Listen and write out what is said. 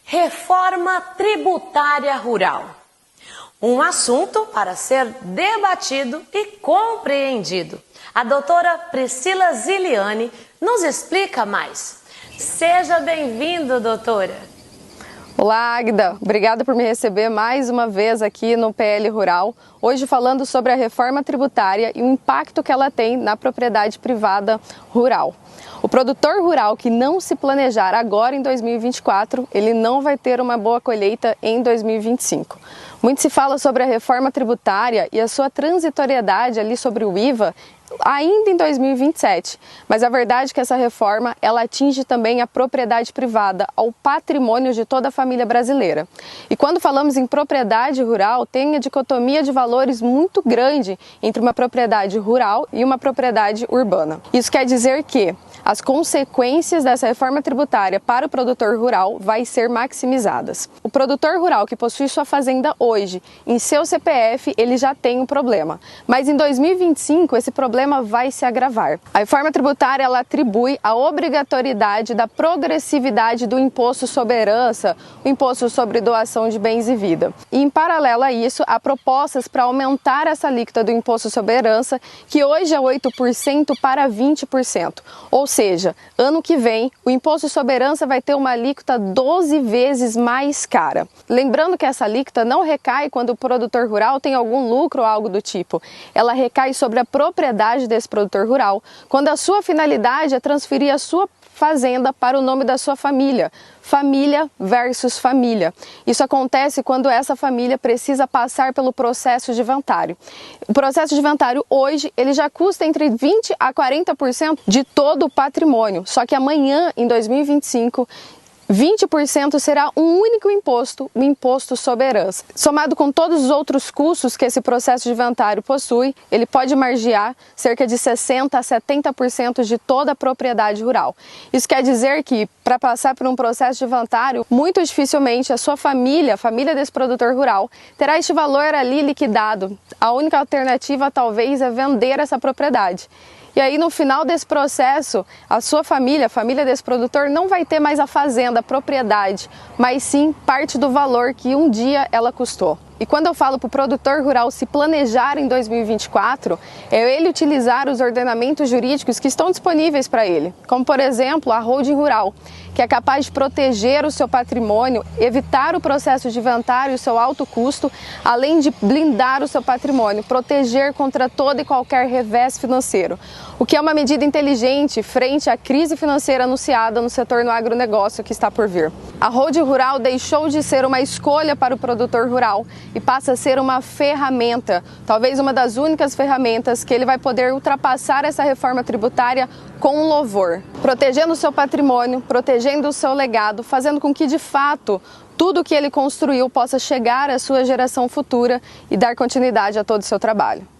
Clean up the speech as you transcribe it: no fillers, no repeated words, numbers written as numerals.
Reforma tributária rural. Um assunto para ser debatido e compreendido. A doutora Priscila Ziliani nos explica mais. Seja bem-vindo, doutora. Olá, Águida. Obrigada por me receber mais uma vez aqui no PL Rural. Hoje falando sobre a reforma tributária e o impacto que ela tem na propriedade privada rural. O produtor rural que não se planejar agora em 2024, ele não vai ter uma boa colheita em 2025. Muito se fala sobre a reforma tributária e a sua transitoriedade ali sobre o IVA ainda em 2027, mas a verdade é que essa reforma ela atinge também a propriedade privada, ao patrimônio de toda a família brasileira. E quando falamos em propriedade rural, tem a dicotomia de valores muito grande entre uma propriedade rural e uma propriedade urbana. Isso quer dizer que as consequências dessa reforma tributária para o produtor rural vai ser maximizadas. O produtor rural que possui sua fazenda hoje em seu CPF, ele já tem um problema, mas em 2025 esse problema vai se agravar. A reforma tributária ela atribui a obrigatoriedade da progressividade do imposto sobre herança, o imposto sobre doação de bens e vida. E em paralelo a isso, há propostas para aumentar essa alíquota do imposto sobre herança, que hoje é 8% para 20%. Ou seja, ano que vem, o imposto sobre herança vai ter uma alíquota 12 vezes mais cara. Lembrando que essa alíquota não recai quando o produtor rural tem algum lucro ou algo do tipo. Ela recai sobre a propriedade desse produtor rural, quando a sua finalidade é transferir a sua fazenda para o nome da sua família. Família versus família. Isso acontece quando essa família precisa passar pelo processo de inventário. O processo de inventário hoje, ele já custa entre 20% a 40% de todo o patrimônio. Só que amanhã, em 2025, 20% será um único imposto, o imposto sobre herança. Somado com todos os outros custos que esse processo de inventário possui, ele pode margear cerca de 60% a 70% de toda a propriedade rural. Isso quer dizer que, para passar por um processo de inventário, muito dificilmente a sua família, a família desse produtor rural, terá este valor ali liquidado. A única alternativa, talvez, é vender essa propriedade. E aí, no final desse processo, a sua família, a família desse produtor, não vai ter mais a fazenda, a propriedade, mas sim parte do valor que um dia ela custou. E quando eu falo para o produtor rural se planejar em 2024, é ele utilizar os ordenamentos jurídicos que estão disponíveis para ele, como por exemplo a holding rural, que é capaz de proteger o seu patrimônio, evitar o processo de inventário e o seu alto custo, além de blindar o seu patrimônio, proteger contra todo e qualquer revés financeiro, o que é uma medida inteligente frente à crise financeira anunciada no setor do agronegócio que está por vir. A holding rural deixou de ser uma escolha para o produtor rural e passa a ser uma ferramenta, talvez uma das únicas ferramentas que ele vai poder ultrapassar essa reforma tributária com louvor, protegendo o seu patrimônio, protegendo o seu legado, fazendo com que de fato tudo que ele construiu possa chegar à sua geração futura e dar continuidade a todo o seu trabalho.